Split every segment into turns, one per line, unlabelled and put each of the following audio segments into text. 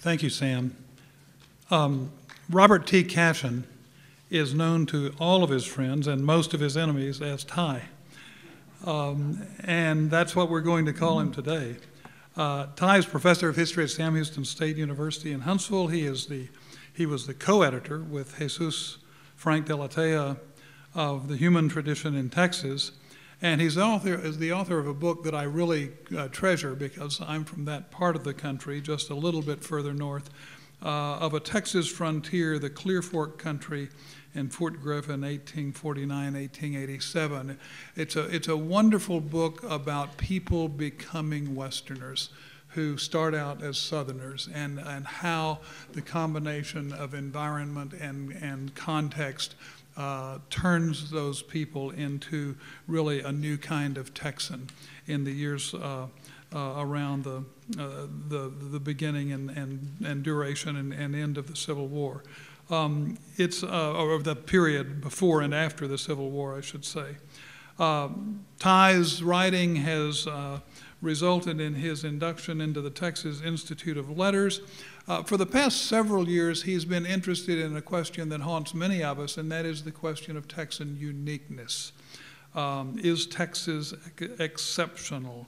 Thank you, Sam. Robert T. Cashion is known to all of his friends and most of his enemies as Ty. And that's what we're going to call him today. Ty is professor of history at Sam Houston State University in Huntsville. He was the co-editor with Jesus Frank de la Tea of The Human Tradition in Texas. And he's the author of a book that I really treasure because I'm from that part of the country, just a little bit further north, of a Texas frontier, the Clear Fork country in Fort Griffin, 1849, 1887. It's a wonderful book about people becoming Westerners who start out as Southerners and how the combination of environment and context turns those people into really a new kind of Texan in the years around the beginning and duration and end of the Civil War. Or the period before and after the Civil War, I should say. Ty's writing has resulted in his induction into the Texas Institute of Letters. For the past several years, he's been interested in a question that haunts many of us, and that is the question of Texan uniqueness. Is Texas exceptional?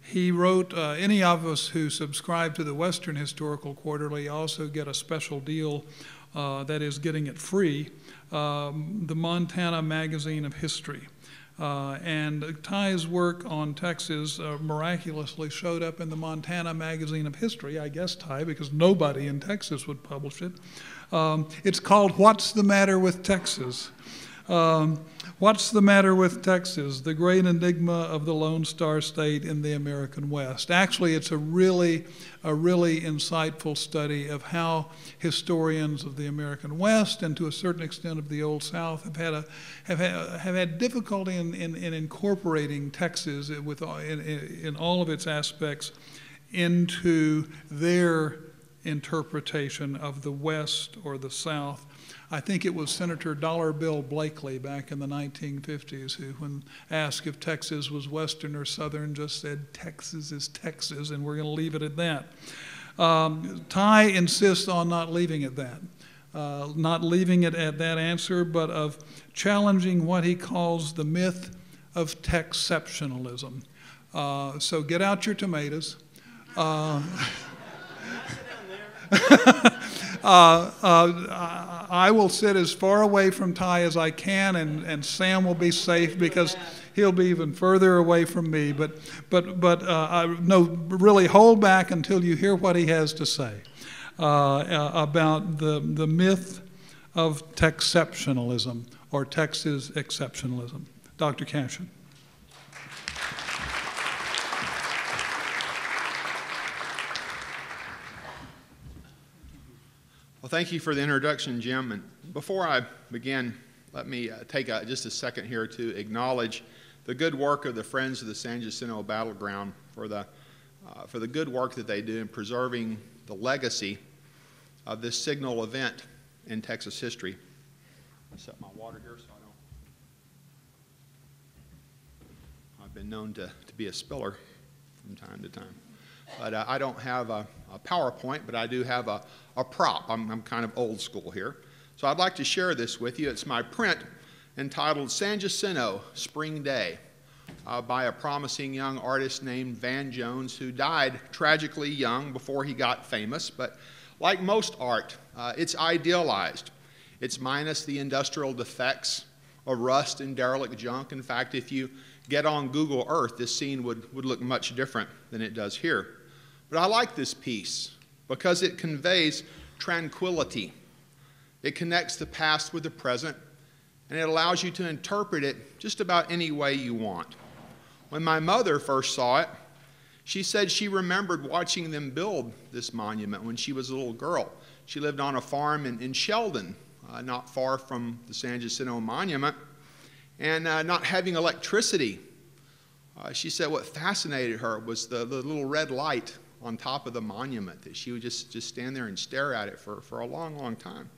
He wrote, any of us who subscribe to the Western Historical Quarterly also get a special deal, that is getting it free, the Montana Magazine of History. And Ty's work on Texas miraculously showed up in the Montana Magazine of History, I guess, Ty, because nobody in Texas would publish it. It's called What's the Matter with Texas? What's the Matter with Texas? The Great Enigma of the Lone Star State in the American West. Actually, it's a really insightful study of how historians of the American West and to a certain extent of the Old South have had difficulty in incorporating Texas in all of its aspects into their interpretation of the West or the South. I think it was Senator Dollar Bill Blakely back in the 1950s who, when asked if Texas was Western or Southern, just said, Texas is Texas, and we're going to leave it at that. Ty insists on not leaving it that. Not leaving it at that answer, but of challenging what he calls the myth of Texceptionalism. So get out your tomatoes. I will sit as far away from Ty as I can, and Sam will be safe because he'll be even further away from me. But no, really hold back until you hear what he has to say about the myth of Texceptionalism or Texas exceptionalism. Dr. Cashion.
Well, thank you for the introduction, Jim. And before I begin, let me take just a second here to acknowledge the good work of the Friends of the San Jacinto Battleground for the good work that they do in preserving the legacy of this signal event in Texas history. I'll set my water here so I've been known to be a spiller from time to time. But I don't have a PowerPoint, but I do have a prop. I'm kind of old school here. So I'd like to share this with you. It's my print entitled San Jacinto, Spring Day, by a promising young artist named Van Jones, who died tragically young before he got famous. But like most art, it's idealized. It's minus the industrial defects of rust and derelict junk. In fact, if you get on Google Earth, this scene would look much different than it does here. But I like this piece because it conveys tranquility. It connects the past with the present, and it allows you to interpret it just about any way you want. When my mother first saw it, she said she remembered watching them build this monument when she was a little girl. She lived on a farm in Sheldon, not far from the San Jacinto Monument, and not having electricity. She said what fascinated her was the little red light on top of the monument, that she would just stand there and stare at it for a long, long time.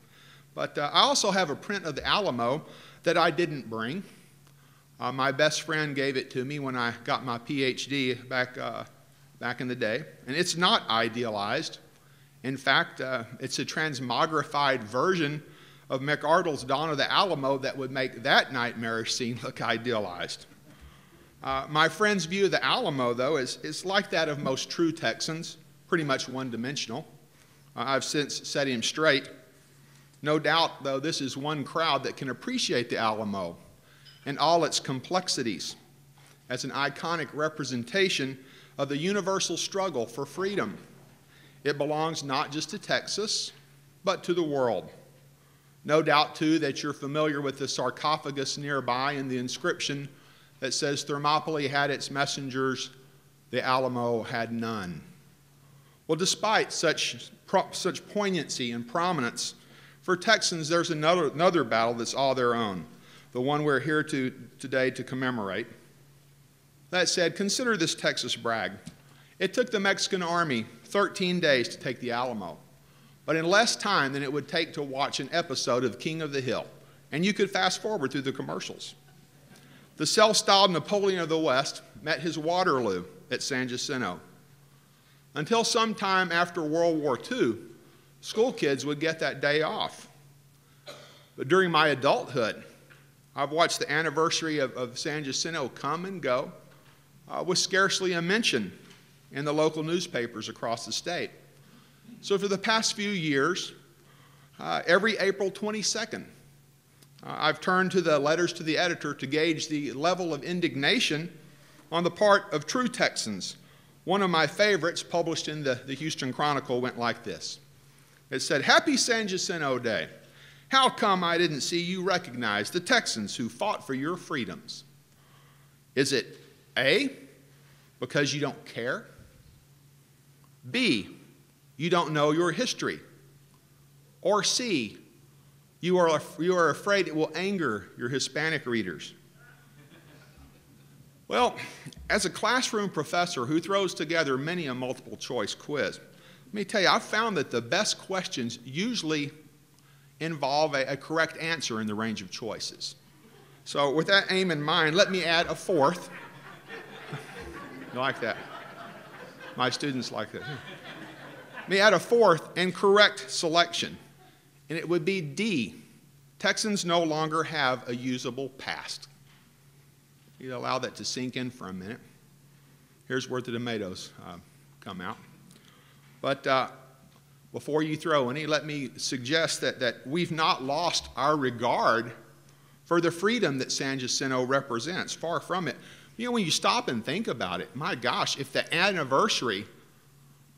But I also have a print of the Alamo that I didn't bring. My best friend gave it to me when I got my PhD back in the day. And it's not idealized. In fact, it's a transmogrified version of McArdle's Dawn of the Alamo that would make that nightmarish scene look idealized. My friend's view of the Alamo, though, is like that of most true Texans, pretty much one-dimensional. I've since set him straight. No doubt, though, this is one crowd that can appreciate the Alamo and all its complexities as an iconic representation of the universal struggle for freedom. It belongs not just to Texas, but to the world. No doubt, too, that you're familiar with the sarcophagus nearby and the inscription that says Thermopylae had its messengers, the Alamo had none. Well, despite such poignancy and prominence, for Texans, there's another battle that's all their own, the one we're here today to commemorate. That said, consider this Texas brag. It took the Mexican army 13 days to take the Alamo, but in less time than it would take to watch an episode of King of the Hill, and you could fast forward through the commercials. The self-styled Napoleon of the West met his Waterloo at San Jacinto. Until sometime after World War II, school kids would get that day off. But during my adulthood, I've watched the anniversary of San Jacinto come and go with scarcely a mention in the local newspapers across the state. So for the past few years, every April 22nd, I've turned to the letters to the editor to gauge the level of indignation on the part of true Texans. One of my favorites, published in the Houston Chronicle, went like this. It said, "Happy San Jacinto Day. How come I didn't see you recognize the Texans who fought for your freedoms? Is it A, because you don't care? B, you don't know your history? Or C, you are afraid it will anger your Hispanic readers?" Well, as a classroom professor who throws together many a multiple choice quiz, let me tell you, I've found that the best questions usually involve a correct answer in the range of choices. So with that aim in mind, let me add a fourth. You like that? My students like that. Let me add a fourth and correct selection, and it would be D. Texans no longer have a usable past. You allow that to sink in for a minute. Here's where the tomatoes come out. But before you throw any, let me suggest that we've not lost our regard for the freedom that San Jacinto represents. Far from it. You know, when you stop and think about it, my gosh, if the anniversary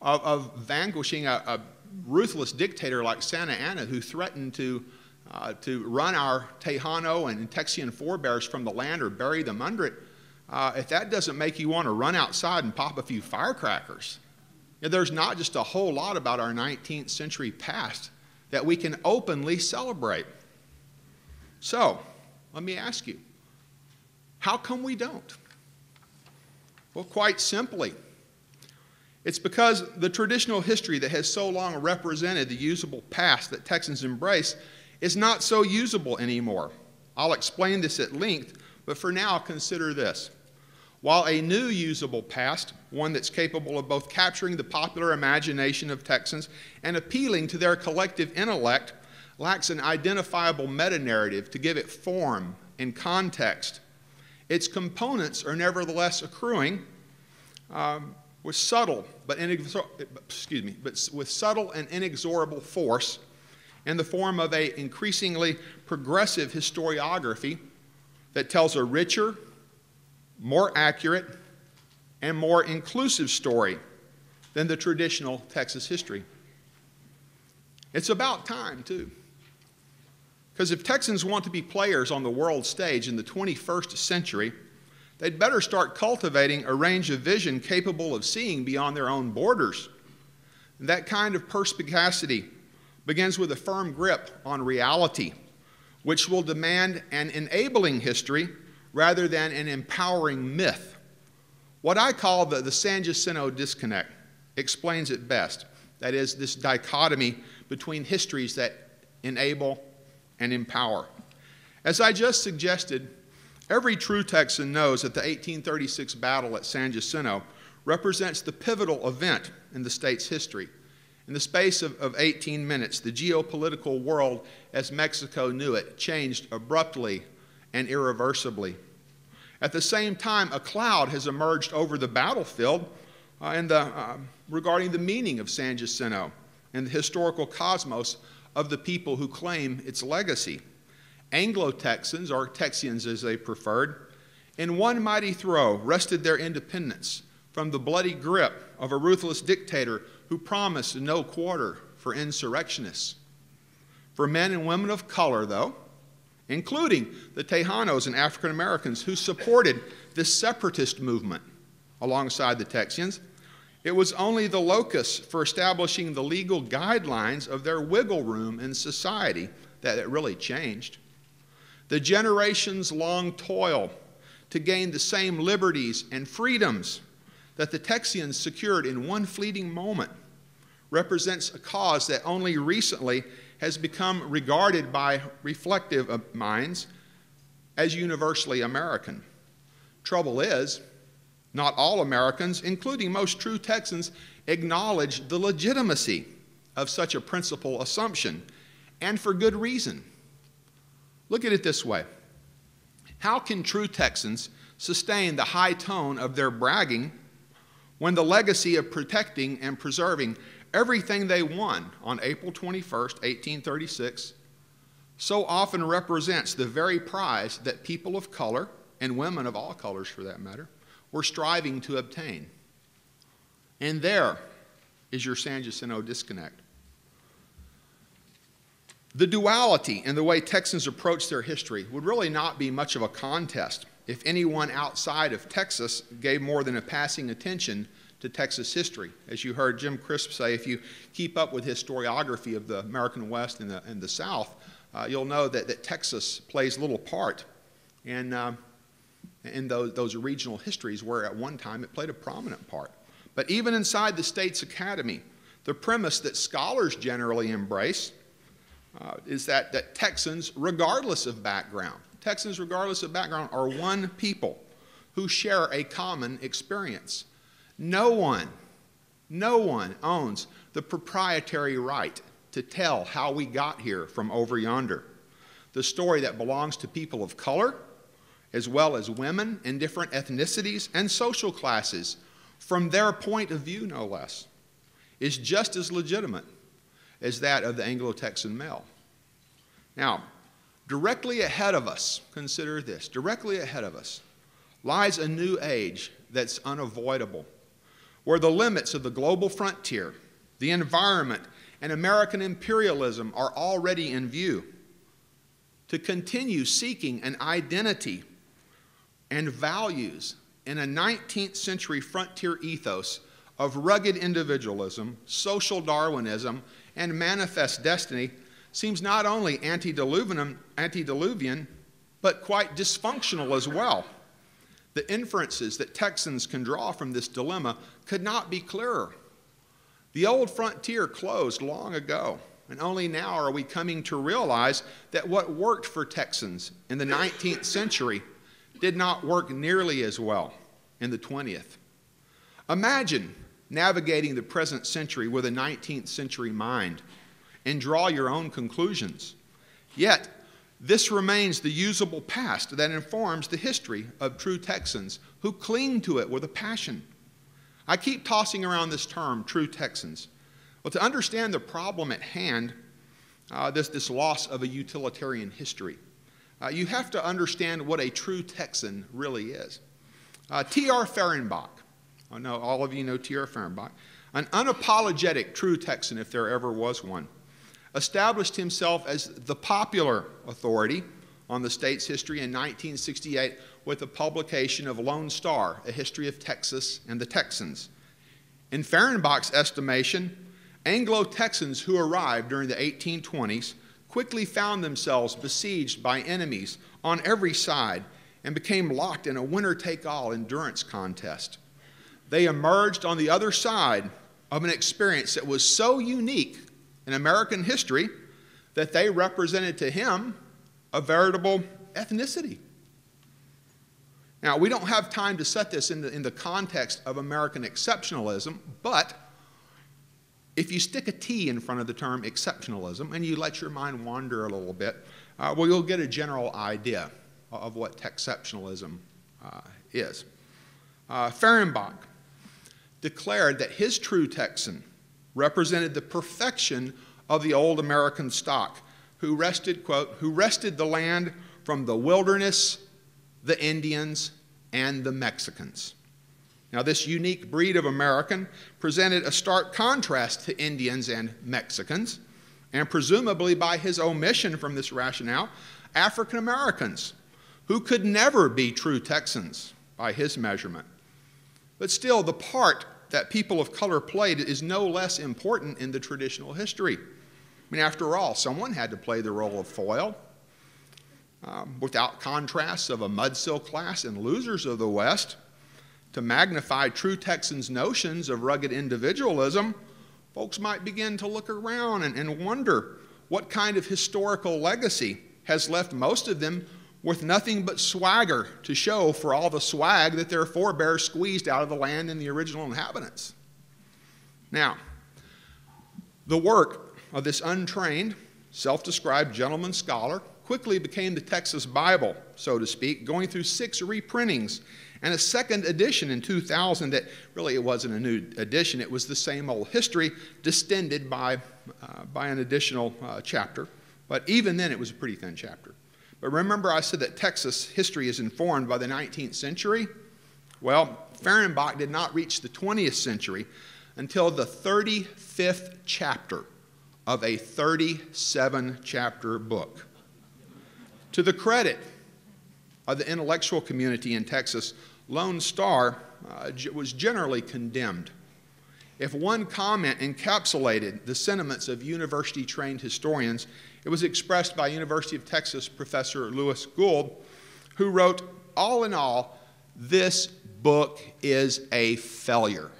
of vanquishing a ruthless dictator like Santa Anna, who threatened to run our Tejano and Texian forebears from the land or bury them under it, if that doesn't make you want to run outside and pop a few firecrackers, there's not just a whole lot about our 19th century past that we can openly celebrate. So, let me ask you, how come we don't? Well, quite simply, it's because the traditional history that has so long represented the usable past that Texans embrace is not so usable anymore. I'll explain this at length, but for now, consider this. While a new usable past, one that's capable of both capturing the popular imagination of Texans and appealing to their collective intellect, lacks an identifiable meta-narrative to give it form and context, its components are nevertheless accruing with subtle and inexorable force in the form of an increasingly progressive historiography that tells a richer, more accurate, and more inclusive story than the traditional Texas history. It's about time, too. Because if Texans want to be players on the world stage in the 21st century, they'd better start cultivating a range of vision capable of seeing beyond their own borders. And that kind of perspicacity begins with a firm grip on reality, which will demand an enabling history rather than an empowering myth. What I call the San Jacinto disconnect explains it best. That is, this dichotomy between histories that enable and empower. As I just suggested, every true Texan knows that the 1836 battle at San Jacinto represents the pivotal event in the state's history. In the space of 18 minutes, the geopolitical world as Mexico knew it changed abruptly and irreversibly. At the same time, a cloud has emerged over the battlefield regarding the meaning of San Jacinto and the historical cosmos of the people who claim its legacy. Anglo-Texans, or Texians as they preferred, in one mighty throw wrested their independence from the bloody grip of a ruthless dictator who promised no quarter for insurrectionists. For men and women of color, though, including the Tejanos and African Americans who supported this separatist movement alongside the Texians, it was only the locus for establishing the legal guidelines of their wiggle room in society that it really changed. The generations-long toil to gain the same liberties and freedoms that the Texians secured in one fleeting moment represents a cause that only recently has become regarded by reflective minds as universally American. Trouble is, not all Americans, including most true Texans, acknowledge the legitimacy of such a principal assumption, and for good reason. Look at it this way. How can true Texans sustain the high tone of their bragging when the legacy of protecting and preserving everything they won on April 21st, 1836, so often represents the very prize that people of color, and women of all colors for that matter, were striving to obtain? And there is your San Jacinto disconnect. The duality in the way Texans approach their history would really not be much of a contest if anyone outside of Texas gave more than a passing attention to Texas history. As you heard Jim Crisp say, if you keep up with historiography of the American West and the South, you'll know that Texas plays little part in those regional histories where at one time it played a prominent part. But even inside the state's academy, the premise that scholars generally embrace is that Texans, regardless of background, are one people who share a common experience. No one owns the proprietary right to tell how we got here from over yonder. The story that belongs to people of color, as well as women in different ethnicities and social classes, from their point of view no less, is just as legitimate as that of the Anglo-Texan male. Now, directly ahead of us, consider this, directly ahead of us lies a new age that's unavoidable, where the limits of the global frontier, the environment, and American imperialism are already in view. To continue seeking an identity and values in a 19th century frontier ethos of rugged individualism, social Darwinism, and manifest destiny seems not only antediluvian, but quite dysfunctional as well. The inferences that Texans can draw from this dilemma could not be clearer. The old frontier closed long ago, and only now are we coming to realize that what worked for Texans in the 19th century did not work nearly as well in the 20th. Imagine navigating the present century with a 19th century mind and draw your own conclusions. Yet, this remains the usable past that informs the history of true Texans who cling to it with a passion. I keep tossing around this term, true Texans. Well, to understand the problem at hand, this loss of a utilitarian history, you have to understand what a true Texan really is. T.R. Fehrenbach, I know all of you know T.R. Fehrenbach, an unapologetic true Texan if there ever was one, established himself as the popular authority on the state's history in 1968 with the publication of Lone Star, A History of Texas and the Texans. In Fehrenbach's estimation, Anglo-Texans who arrived during the 1820s quickly found themselves besieged by enemies on every side and became locked in a winner-take-all endurance contest. They emerged on the other side of an experience that was so unique in American history that they represented to him a veritable ethnicity. Now, we don't have time to set this in the context of American exceptionalism, but if you stick a T in front of the term exceptionalism and you let your mind wander a little bit, well, you'll get a general idea of what exceptionalism is. Fehrenbach declared that his true Texan represented the perfection of the old American stock, who wrested, quote, who wrested the land from the wilderness, the Indians, and the Mexicans. Now, this unique breed of American presented a stark contrast to Indians and Mexicans, and presumably by his omission from this rationale, African Americans, who could never be true Texans by his measurement. But still, the part that people of color played is no less important in the traditional history. I mean, after all, someone had to play the role of foil. Without contrasts of a mudsill class and losers of the West, to magnify true Texans' notions of rugged individualism, folks might begin to look around and wonder what kind of historical legacy has left most of them with nothing but swagger to show for all the swag that their forebears squeezed out of the land and the original inhabitants. Now, the work of this untrained, self-described gentleman scholar quickly became the Texas Bible, so to speak, going through 6 reprintings and a second edition in 2000 that really it wasn't a new edition, it was the same old history distended by an additional chapter. But even then it was a pretty thin chapter. But remember I said that Texas history is informed by the 19th century? Well, Fehrenbach did not reach the 20th century until the 35th chapter of a 37-chapter book. To the credit of the intellectual community in Texas, Lone Star was generally condemned. If one comment encapsulated the sentiments of university-trained historians, it was expressed by University of Texas professor Lewis Gould, who wrote, all in all, this book is a failure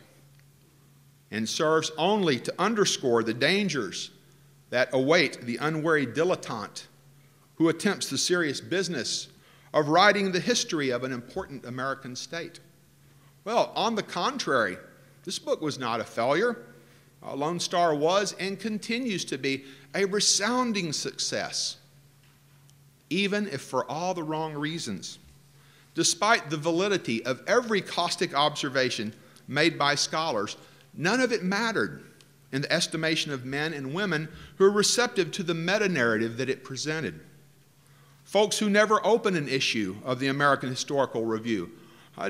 and serves only to underscore the dangers that await the unwary dilettante who attempts the serious business of writing the history of an important American state. Well, on the contrary, this book was not a failure. Lone Star was and continues to be a resounding success, even if for all the wrong reasons. Despite the validity of every caustic observation made by scholars, none of it mattered in the estimation of men and women who are receptive to the meta-narrative that it presented. Folks who never opened an issue of the American Historical Review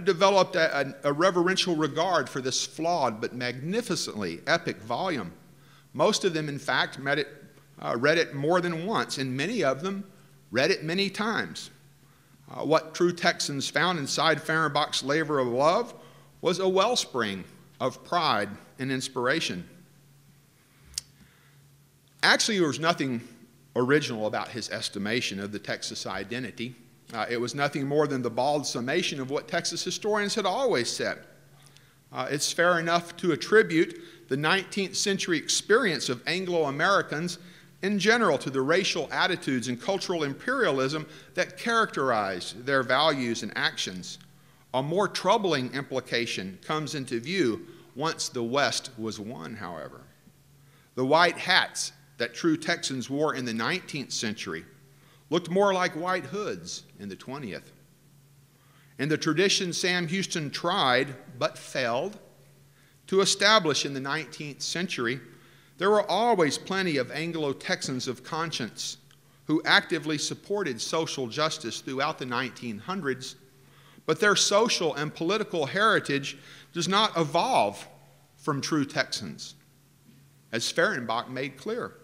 developed a reverential regard for this flawed but magnificently epic volume. Most of them, in fact, read it more than once, and many of them read it many times. What true Texans found inside Fehrenbach's labor of love was a wellspring of pride and inspiration. Actually, there was nothing original about his estimation of the Texas identity. It was nothing more than the bald summation of what Texas historians had always said. It's fair enough to attribute the 19th century experience of Anglo-Americans in general to the racial attitudes and cultural imperialism that characterized their values and actions. A more troubling implication comes into view once the West was won, however. The white hats that true Texans wore in the 19th century looked more like white hoods in the 20th. In the tradition Sam Houston tried, but failed, to establish in the 19th century, there were always plenty of Anglo-Texans of conscience who actively supported social justice throughout the 1900s, but their social and political heritage does not evolve from true Texans, as Fehrenbach made clear.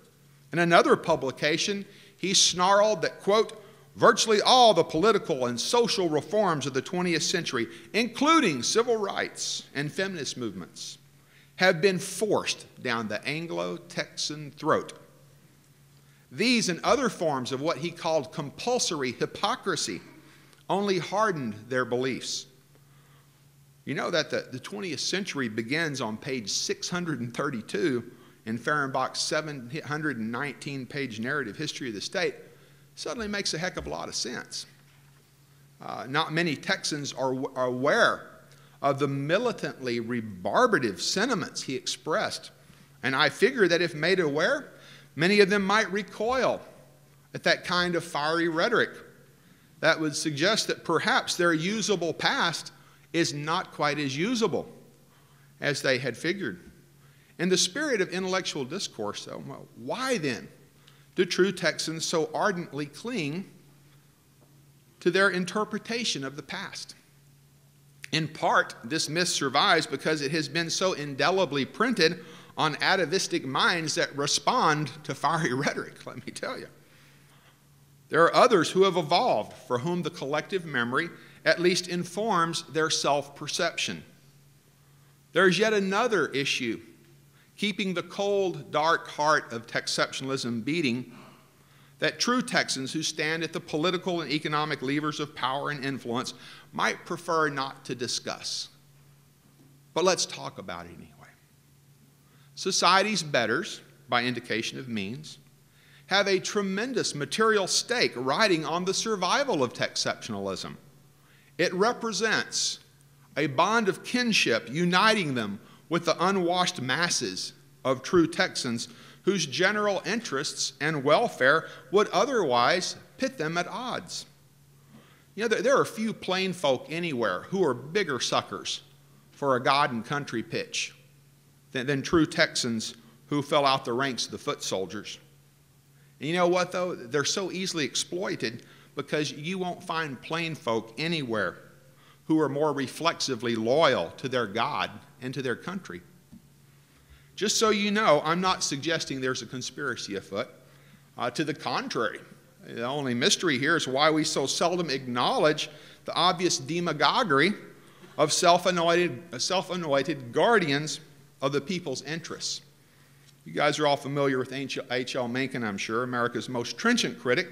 In another publication, he snarled that, quote, virtually all the political and social reforms of the 20th century, including civil rights and feminist movements, have been forced down the Anglo-Texan throat. These and other forms of what he called compulsory hypocrisy only hardened their beliefs. You know that the 20th century begins on page 632 in Fehrenbach's 719-page narrative history of the state. Suddenly makes a heck of a lot of sense. Not many Texans are aware of the militantly rebarbative sentiments he expressed And I figure that if made aware, many of them might recoil at that kind of fiery rhetoric that would suggest that perhaps their usable past is not quite as usable as they had figured. In the spirit of intellectual discourse, though, well, why then do true Texans so ardently cling to their interpretation of the past? In part, this myth survives because it has been so indelibly printed on atavistic minds that respond to fiery rhetoric, let me tell you. There are others who have evolved for whom the collective memory at least informs their self-perception. There's yet another issue keeping the cold, dark heart of Texceptionalism beating, that true Texans who stand at the political and economic levers of power and influence might prefer not to discuss. But let's talk about it anyway. Society's betters, by indication of means, have a tremendous material stake riding on the survival of Texceptionalism. It represents a bond of kinship uniting them with the unwashed masses of true Texans whose general interests and welfare would otherwise pit them at odds. You know, there are few plain folk anywhere who are bigger suckers for a God and country pitch than true Texans who fell out the ranks of the foot soldiers. And you know what, though? They're so easily exploited because you won't find plain folk anywhere who are more reflexively loyal to their God and to their country. Just so you know, I'm not suggesting there's a conspiracy afoot. To the contrary, the only mystery here is why we so seldom acknowledge the obvious demagoguery of self-anointed guardians of the people's interests. You guys are all familiar with H.L. Mencken, I'm sure, America's most trenchant critic,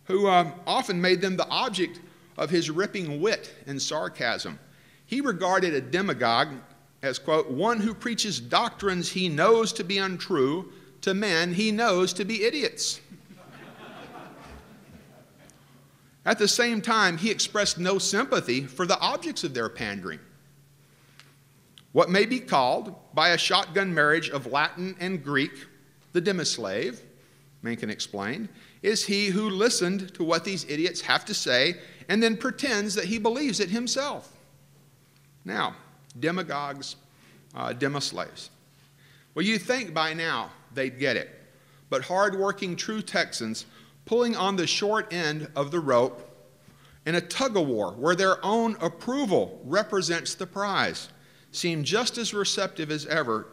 who often made them the object of his ripping wit and sarcasm. He regarded a demagogue as, quote, one who preaches doctrines he knows to be untrue to men he knows to be idiots. At the same time, he expressed no sympathy for the objects of their pandering. What may be called, by a shotgun marriage of Latin and Greek, the demoslave, Mencken explained, is he who listened to what these idiots have to say and then pretends that he believes it himself. Now, demagogues, demoslaves. Well, you'd think by now they'd get it, but hard-working true Texans pulling on the short end of the rope in a tug-of-war where their own approval represents the prize seem just as receptive as ever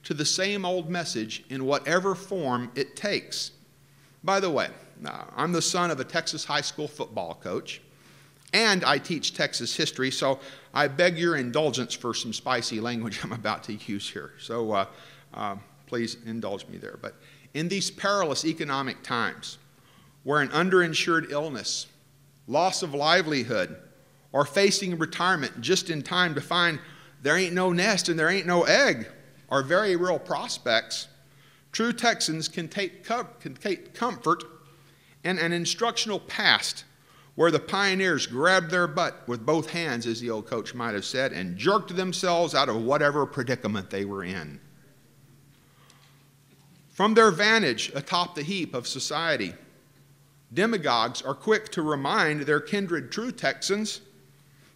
to the same old message in whatever form it takes. By the way, I'm the son of a Texas high school football coach, and I teach Texas history, so I beg your indulgence for some spicy language I'm about to use here. So please indulge me there. But in these perilous economic times, where an underinsured illness, loss of livelihood, or facing retirement just in time to find there ain't no nest and there ain't no egg are very real prospects, true Texans can take comfort in an instructional past where the pioneers grabbed their butt with both hands, as the old coach might have said, and jerked themselves out of whatever predicament they were in. From their vantage atop the heap of society, demagogues are quick to remind their kindred true Texans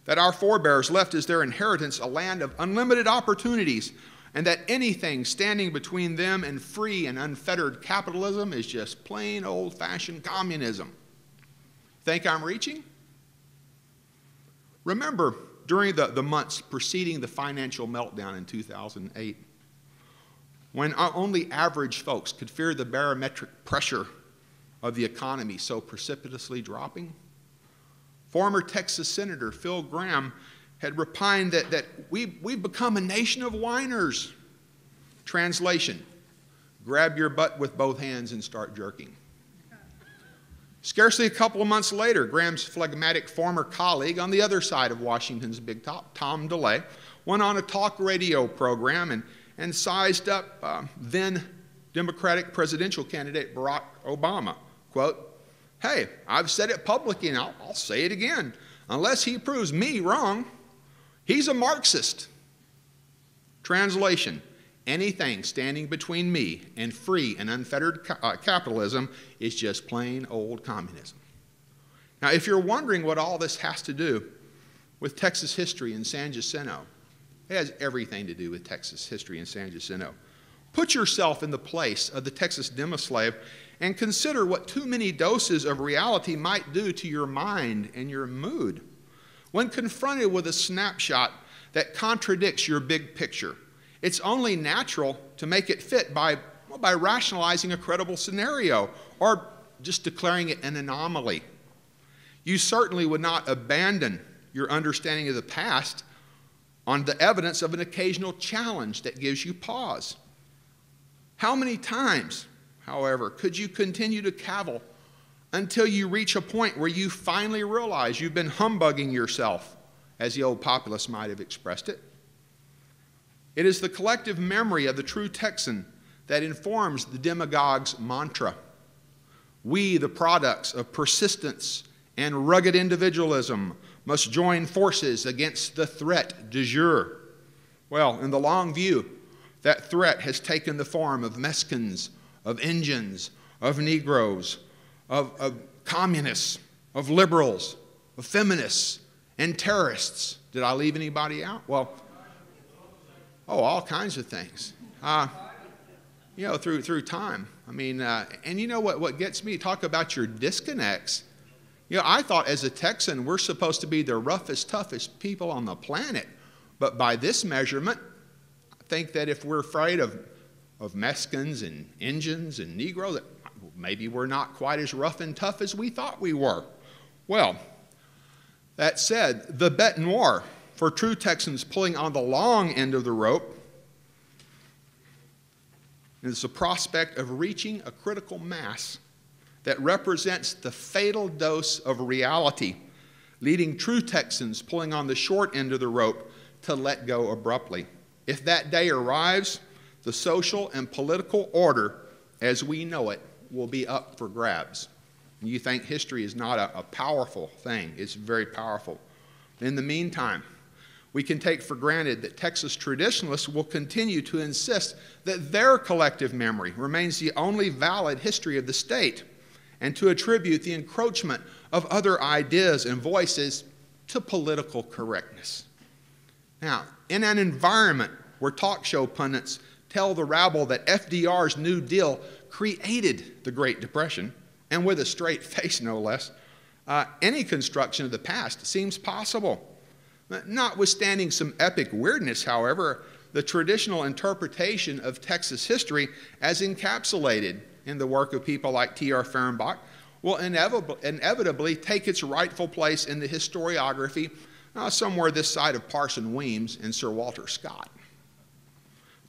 that our forebears left as their inheritance a land of unlimited opportunities, and that anything standing between them and free and unfettered capitalism is just plain old-fashioned communism. Think I'm reaching? Remember, during the months preceding the financial meltdown in 2008, when only average folks could fear the barometric pressure of the economy so precipitously dropping, former Texas Senator Phil Gramm had repined that we've become a nation of whiners. Translation, grab your butt with both hands and start jerking. Scarcely a couple of months later, Graham's phlegmatic former colleague on the other side of Washington's big top, Tom DeLay, went on a talk radio program and sized up then Democratic presidential candidate Barack Obama. Quote, hey, I've said it publicly and I'll say it again. Unless he proves me wrong, he's a Marxist. Translation, Anything standing between me and free and unfettered capitalism is just plain old communism. Now, if you're wondering what all this has to do with Texas history and San Jacinto, it has everything to do with Texas history and San Jacinto. Put yourself in the place of the Texas demo-slave and consider what too many doses of reality might do to your mind and your mood. When confronted with a snapshot that contradicts your big picture, it's only natural to make it fit by rationalizing a credible scenario or just declaring it an anomaly. You certainly would not abandon your understanding of the past on the evidence of an occasional challenge that gives you pause. How many times, however, could you continue to cavil until you reach a point where you finally realize you've been humbugging yourself, as the old populace might have expressed it? It is the collective memory of the true Texan that informs the demagogue's mantra. We, the products of persistence and rugged individualism, must join forces against the threat du jour. Well, in the long view, that threat has taken the form of Mexicans, of Indians, of Negroes, of communists, of liberals, of feminists, and terrorists. Did I leave anybody out? Well, all kinds of things. Through time. I mean, and you know what gets me? Talk about your disconnects. I thought as a Texan, we're supposed to be the roughest, toughest people on the planet. But by this measurement, I think that if we're afraid of Mexicans and Indians and Negroes, that maybe we're not quite as rough and tough as we thought we were. Well, that said, the bête noire for true Texans pulling on the long end of the rope is the prospect of reaching a critical mass that represents the fatal dose of reality, leading true Texans pulling on the short end of the rope to let go abruptly. If that day arrives, the social and political order as we know it will be up for grabs. You think history is not a powerful thing. It's very powerful. In the meantime, we can take for granted that Texas traditionalists will continue to insist that their collective memory remains the only valid history of the state, and to attribute the encroachment of other ideas and voices to political correctness. Now, in an environment where talk show pundits tell the rabble that FDR's New Deal created the Great Depression, and with a straight face no less, any construction of the past seems possible. Notwithstanding some epic weirdness, however, the traditional interpretation of Texas history as encapsulated in the work of people like T.R. Fehrenbach will inevitably take its rightful place in the historiography somewhere this side of Parson Weems and Sir Walter Scott.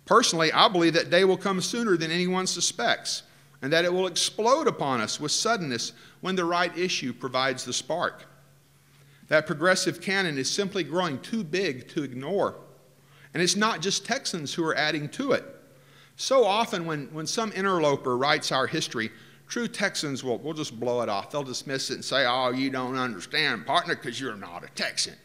Personally, I believe that day will come sooner than anyone suspects, and that it will explode upon us with suddenness when the right issue provides the spark. That progressive canon is simply growing too big to ignore. And it's not just Texans who are adding to it. So often when some interloper writes our history, true Texans will just blow it off. They'll dismiss it and say, oh, you don't understand, partner, because you're not a Texan.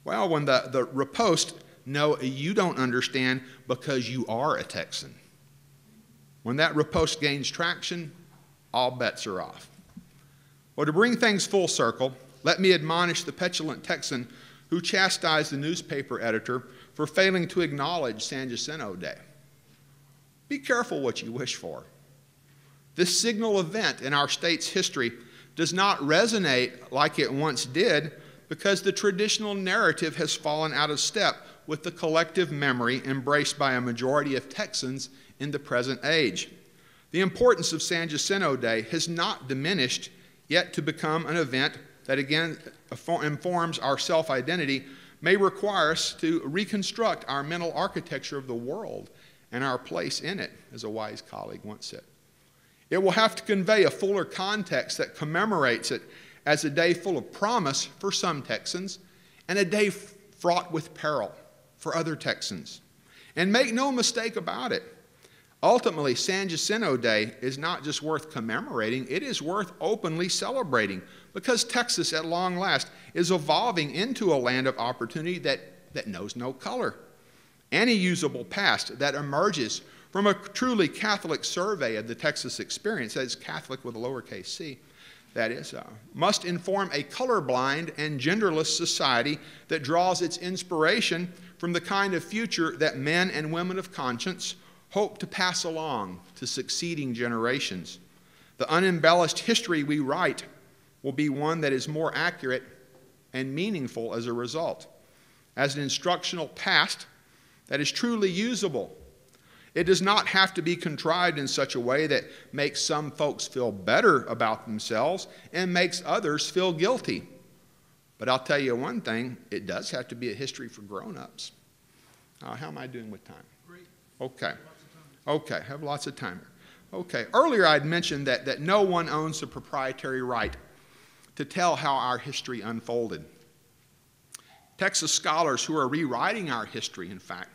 Well, when the riposte, no, you don't understand because you are a Texan. When that riposte gains traction, all bets are off. Well, to bring things full circle, let me admonish the petulant Texan who chastised the newspaper editor for failing to acknowledge San Jacinto Day. Be careful what you wish for. This signal event in our state's history does not resonate like it once did because the traditional narrative has fallen out of step with the collective memory embraced by a majority of Texans in the present age. The importance of San Jacinto Day has not diminished, yet to become an event that again informs our self-identity may require us to reconstruct our mental architecture of the world and our place in it, as a wise colleague once said. It will have to convey a fuller context that commemorates it as a day full of promise for some Texans and a day fraught with peril for other Texans. And make no mistake about it, ultimately, San Jacinto Day is not just worth commemorating, it is worth openly celebrating because Texas, at long last, is evolving into a land of opportunity that knows no color. Any usable past that emerges from a truly Catholic survey of the Texas experience, that is Catholic with a lowercase c, that is, must inform a colorblind and genderless society that draws its inspiration from the kind of future that men and women of conscience hope to pass along to succeeding generations. The unembellished history we write will be one that is more accurate and meaningful as a result. As an instructional past that is truly usable, it does not have to be contrived in such a way that makes some folks feel better about themselves and makes others feel guilty. But I'll tell you one thing, it does have to be a history for grown-ups. How am I doing with time?
Great.
Okay. Okay, have lots of time here. Okay, earlier I'd mentioned that no one owns the proprietary right to tell how our history unfolded. Texas scholars who are rewriting our history, in fact,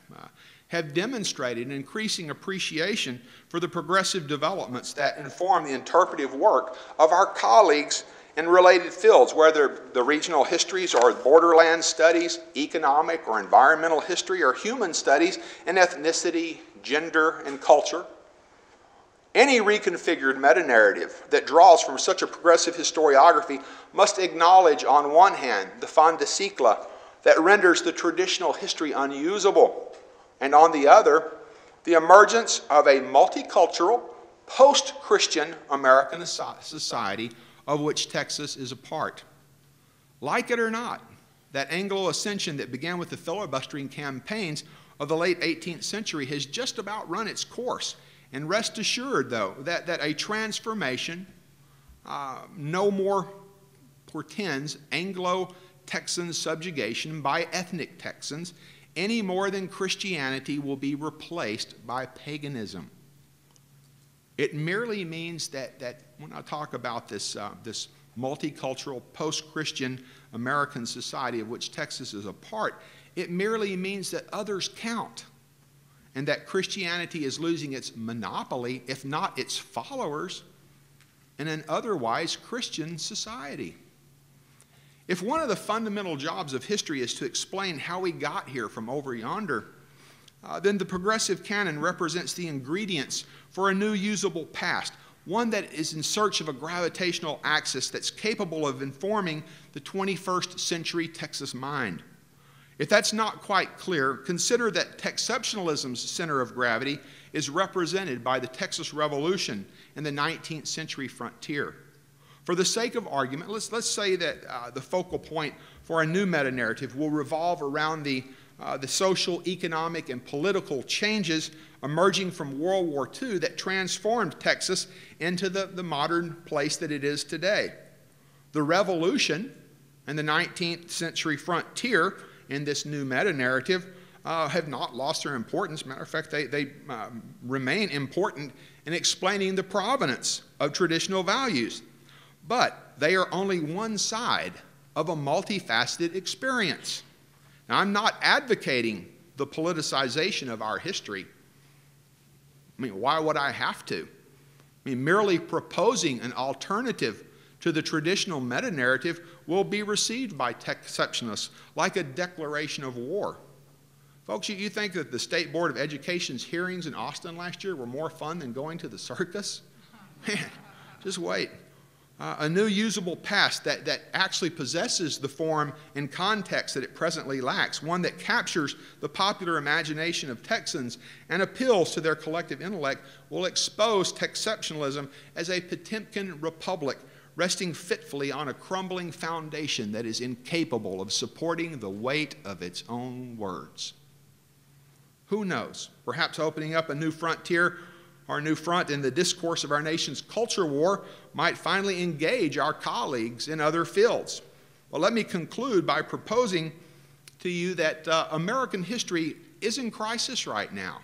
have demonstrated an increasing appreciation for the progressive developments that inform the interpretive work of our colleagues in related fields, whether the regional histories or borderland studies, economic or environmental history, or human studies in ethnicity, gender, and culture. Any reconfigured meta-narrative that draws from such a progressive historiography must acknowledge, on one hand, the fin de siècle that renders the traditional history unusable, and on the other, the emergence of a multicultural, post-Christian American society of which Texas is a part. Like it or not, that Anglo-ascension that began with the filibustering campaigns of the late 18th century has just about run its course. And rest assured, though, that a transformation no more portends Anglo-Texan subjugation by ethnic Texans any more than Christianity will be replaced by paganism. It merely means that when I talk about this multicultural, post-Christian American society of which Texas is a part, it merely means that others count and that Christianity is losing its monopoly, if not its followers, in an otherwise Christian society. If one of the fundamental jobs of history is to explain how we got here from over yonder, then the progressive canon represents the ingredients for a new usable past, one that is in search of a gravitational axis that's capable of informing the 21st century Texas mind. If that's not quite clear, consider that Texceptionalism's center of gravity is represented by the Texas Revolution and the 19th century frontier. For the sake of argument, let's say that the focal point for a new meta-narrative will revolve around the social, economic, and political changes emerging from World War II that transformed Texas into the modern place that it is today. The Revolution and the 19th century frontier in this new meta-narrative have not lost their importance. Matter of fact, they remain important in explaining the provenance of traditional values. But they are only one side of a multifaceted experience. Now, I'm not advocating the politicization of our history. I mean, why would I have to? I mean, merely proposing an alternative to the traditional meta-narrative will be received by Texceptionists like a declaration of war. Folks, you think that the State Board of Education's hearings in Austin last year were more fun than going to the circus? Man, just wait. A new usable past that actually possesses the form and context that it presently lacks, one that captures the popular imagination of Texans and appeals to their collective intellect, will expose Texceptionalism as a Potemkin republic resting fitfully on a crumbling foundation that is incapable of supporting the weight of its own words. Who knows? Perhaps opening up a new frontier or a new front in the discourse of our nation's culture war might finally engage our colleagues in other fields. Well, let me conclude by proposing to you that American history is in crisis right now.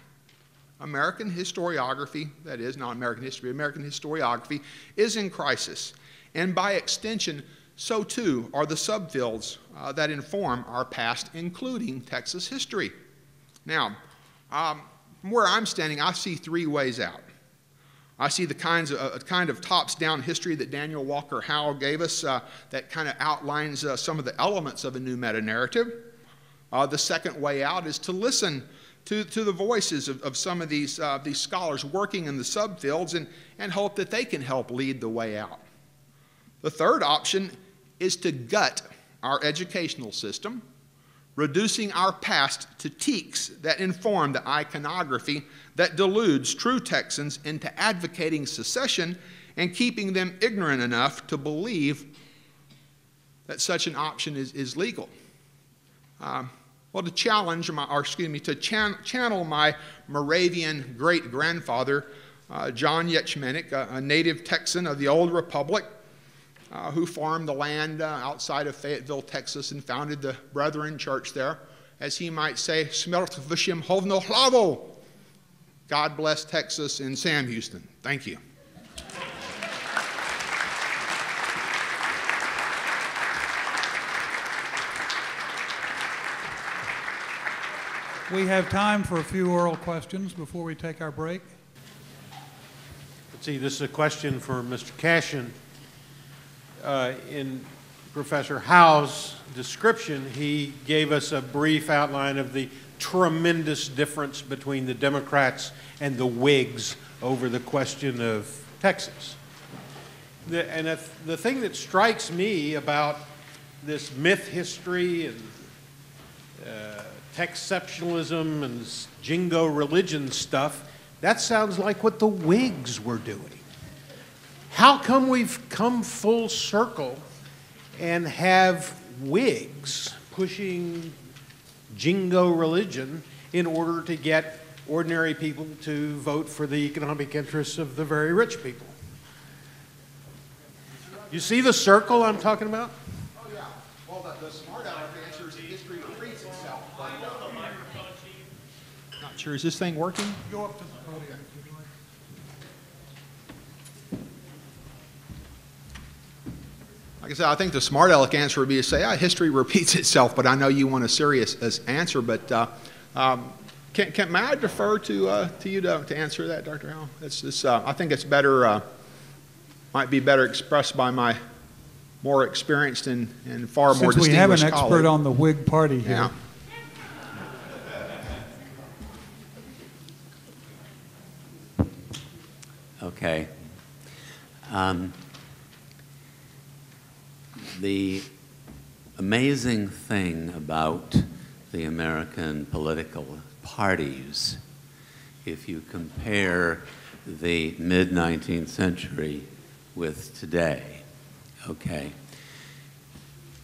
American historiography, that is, not American history, American historiography is in crisis. And by extension, so too are the subfields that inform our past, including Texas history. Now, from where I'm standing, I see three ways out. I see the kind of tops-down history that Daniel Walker Howell gave us that kind of outlines some of the elements of a new meta-narrative. The second way out is to listen to the voices of some of these scholars working in the subfields and hope that they can help lead the way out. The third option is to gut our educational system, reducing our past to teaks that inform the iconography that deludes true Texans into advocating secession and keeping them ignorant enough to believe that such an option is legal. Well, to challenge to channel my Moravian great-grandfather, John Yechmenik, a native Texan of the old republic, who farmed the land outside of Fayetteville, Texas, and founded the Brethren Church there, as he might say, "Smelt vishim hovno hlavo." God bless Texas and Sam Houston. Thank you.
We have time for a few oral questions before we take our break.
Let's see, this is a question for Mr. Cashion. In Professor Howe's description, he gave us a brief outline of the tremendous difference between the Democrats and the Whigs over the question of Texas. The thing that strikes me about this myth history and texceptionalism and jingo religion stuff, that sounds like what the Whigs were doing. How come we've come full circle and have Whigs pushing jingo religion in order to get ordinary people to vote for the economic interests of the very rich people? You see the circle I'm talking about?
Oh, yeah. Well, the smart aleck answer is history repeats itself. Not sure. Is this thing working?
Go up to the podium if you'd like.
Like I said, I think the smart aleck answer would be to say, history repeats itself, but I know you want a serious answer. But may I defer to you to answer that, Dr. Howe? I think it's better, might be better expressed by my more experienced and far more distinguished colleague.
Since we have an expert on the Whig Party here.
Yeah.
Okay. The amazing thing about the American political parties, if you compare the mid-19th century with today, okay,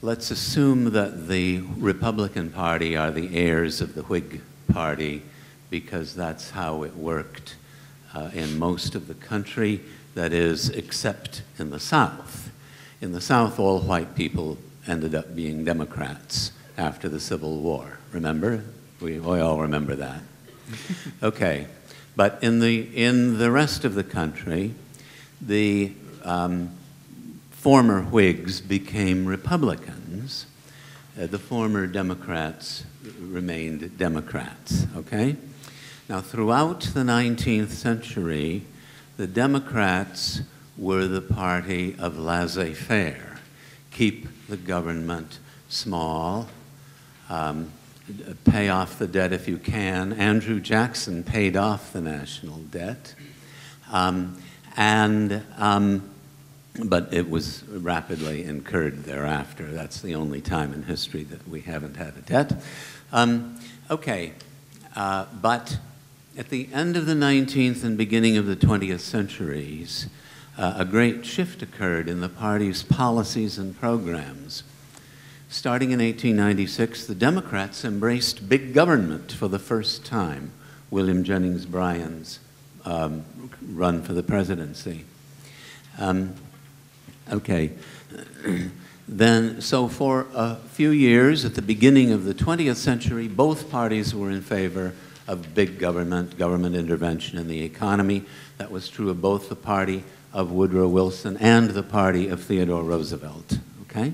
let's assume that the Republican Party are the heirs of the Whig Party because that's how it worked in most of the country, that is, except in the South. In the South, all white people ended up being Democrats after the Civil War. Remember? We all remember that. Okay. But in the rest of the country, the former Whigs became Republicans. The former Democrats remained Democrats. Okay? Now, throughout the 19th century, the Democrats were the party of laissez-faire. Keep the government small, pay off the debt if you can. Andrew Jackson paid off the national debt. But it was rapidly incurred thereafter. That's the only time in history that we haven't had a debt. But at the end of the 19th and beginning of the 20th centuries, a great shift occurred in the party's policies and programs. Starting in 1896, the Democrats embraced big government for the first time, William Jennings Bryan's run for the presidency. So for a few years at the beginning of the 20th century, both parties were in favor of big government intervention in the economy. That was true of both the party of Woodrow Wilson and the party of Theodore Roosevelt, okay?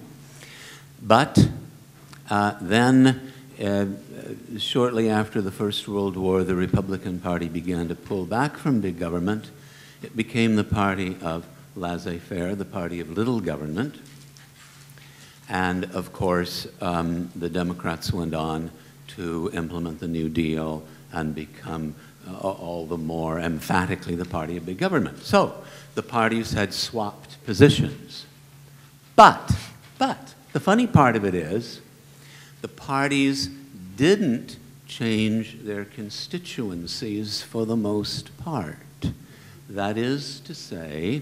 But then, shortly after the First World War, the Republican Party began to pull back from big government. It became the party of laissez-faire, the party of little government. And, of course, the Democrats went on to implement the New Deal and become all the more emphatically the party of big government. So the parties had swapped positions. But the funny part of it is the parties didn't change their constituencies for the most part. That is to say,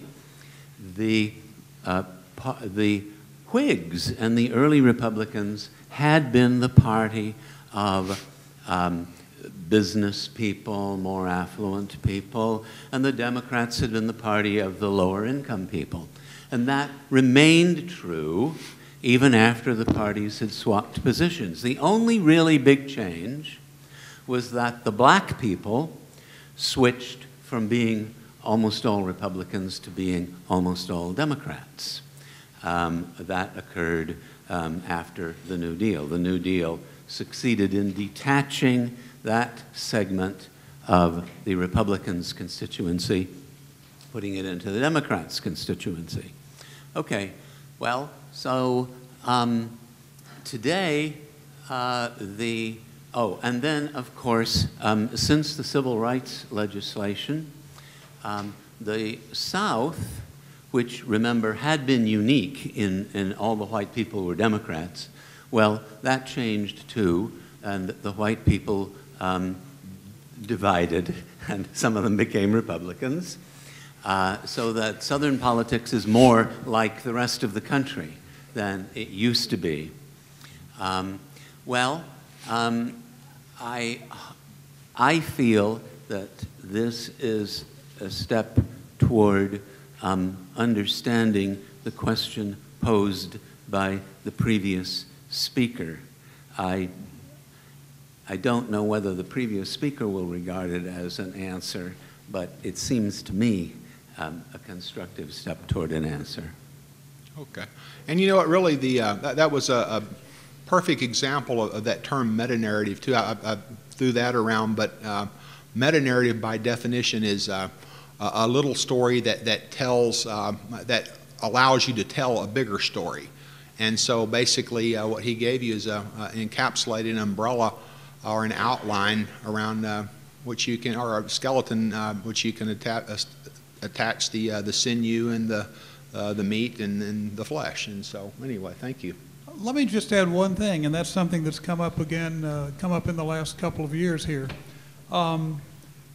the Whigs and the early Republicans had been the party of business people, more affluent people, and the Democrats had been the party of the lower income people. And that remained true even after the parties had swapped positions. The only really big change was that the black people switched from being almost all Republicans to being almost all Democrats. That occurred after the New Deal. The New Deal succeeded in detaching that segment of the Republicans' constituency, putting it into the Democrats' constituency. Okay, well, so today and then, of course, since the civil rights legislation, the South, which, remember, had been unique in all the white people were Democrats, well, that changed too, and the white people divided, and some of them became Republicans, so that Southern politics is more like the rest of the country than it used to be. I feel that this is a step toward understanding the question posed by the previous speaker. I don't know whether the previous speaker will regard it as an answer, but it seems to me a constructive step toward an answer.
Okay. And you know what, really, that was a perfect example of that term meta-narrative, too. I threw that around, but meta-narrative, by definition, is a little story that tells, that allows you to tell a bigger story. And so basically what he gave you is an encapsulated umbrella or an outline around which you can, or a skeleton which you can attach the sinew and the meat and the flesh. And so anyway, thank you.
Let me just add one thing, and that's something that's come up again, come up in the last couple of years here.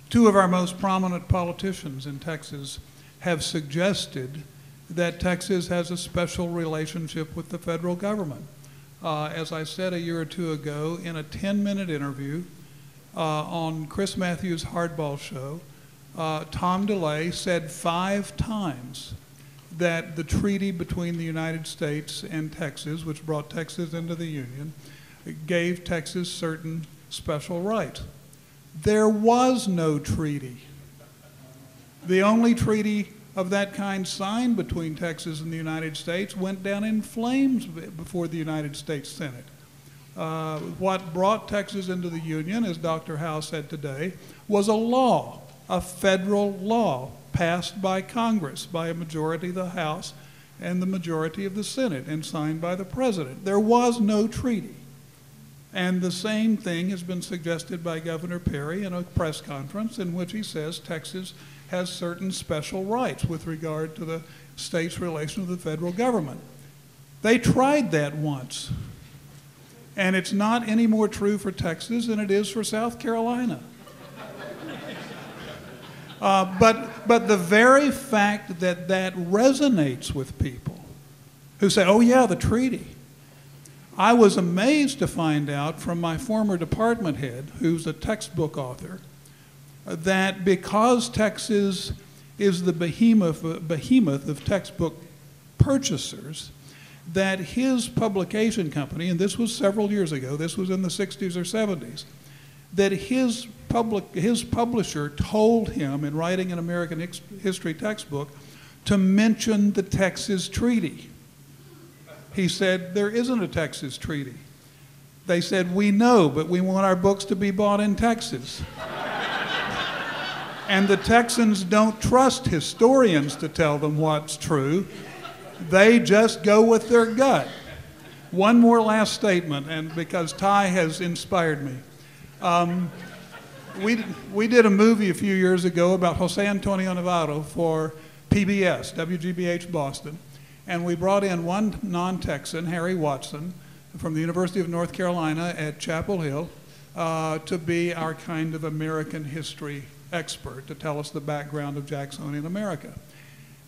Two of our most prominent politicians in Texas have suggested that Texas has a special relationship with the federal government. As I said a year or two ago in a 10-minute interview on Chris Matthews' Hardball show, Tom DeLay said 5 times that the treaty between the United States and Texas, which brought Texas into the Union, gave Texas certain special rights. There was no treaty. The only treaty of that kind signed between Texas and the United States went down in flames before the United States Senate. What brought Texas into the Union, as Dr. Howe said today, was a law, a federal law passed by Congress, by a majority of the House and the majority of the Senate, and signed by the President. There was no treaty. And the same thing has been suggested by Governor Perry in a press conference in which he says Texas has certain special rights with regard to the state's relation to the federal government. They tried that once. And it's not any more true for Texas than it is for South Carolina. But the very fact that that resonates with people who say, oh yeah, the treaty. I was amazed to find out from my former department head, who's a textbook author, that because Texas is the behemoth of textbook purchasers, that his publication company, and this was several years ago, this was in the 60s or 70s, that his publisher told him in writing an American history textbook to mention the Texas Treaty. He said, there isn't a Texas Treaty. They said, we know, but we want our books to be bought in Texas. And the Texans don't trust historians to tell them what's true. They just go with their gut. One more last statement, and because Ty has inspired me. we did a movie a few years ago about Jose Antonio Navarro for PBS, WGBH Boston, and we brought in one non-Texan, Harry Watson, from the University of North Carolina at Chapel Hill, to be our kind of American history expert, to tell us the background of Jacksonian America.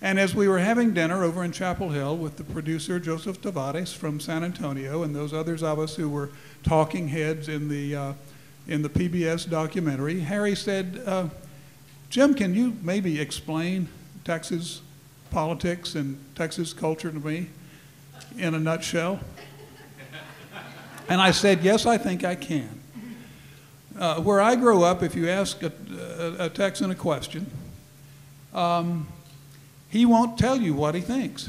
And as we were having dinner over in Chapel Hill with the producer, Joseph Tavares from San Antonio, and those others of us who were talking heads in the PBS documentary, Harry said, Jim, can you maybe explain Texas politics and Texas culture to me in a nutshell? And I said, yes, I think I can. Where I grew up, if you ask a Texan a question, he won't tell you what he thinks.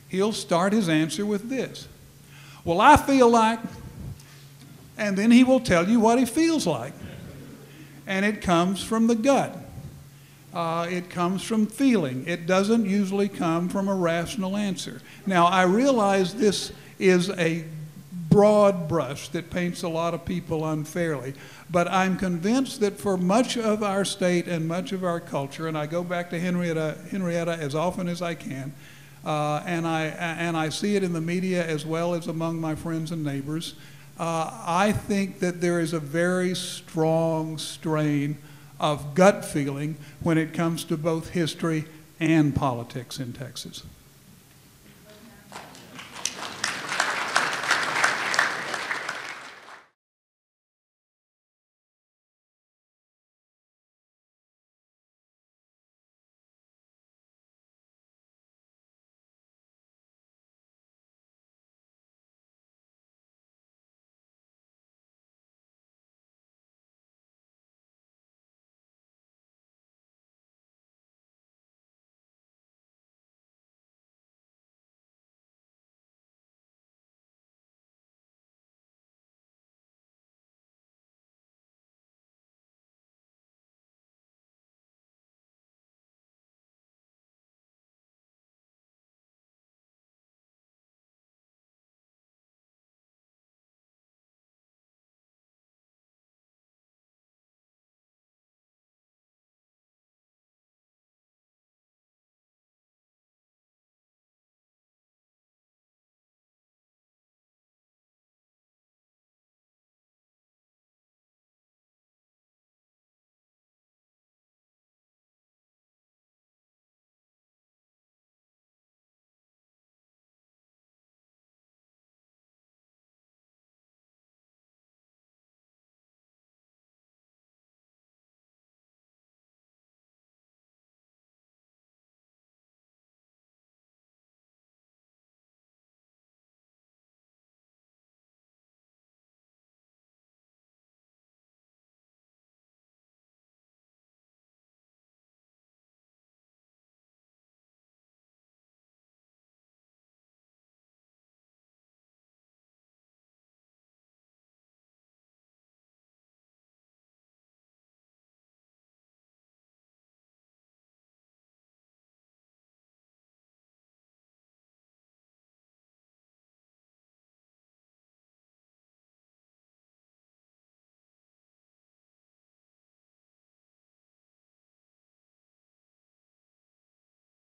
He'll start his answer with this. Well, I feel like, and then he will tell you what he feels like. And it comes from the gut. It comes from feeling. It doesn't usually come from a rational answer. Now, I realize this is a broad brush that paints a lot of people unfairly, but I'm convinced that for much of our state and much of our culture, and I go back to Henrietta as often as I can, and I see it in the media as well as among my friends and neighbors, I think that there is a very strong strain of gut feeling when it comes to both history and politics in Texas.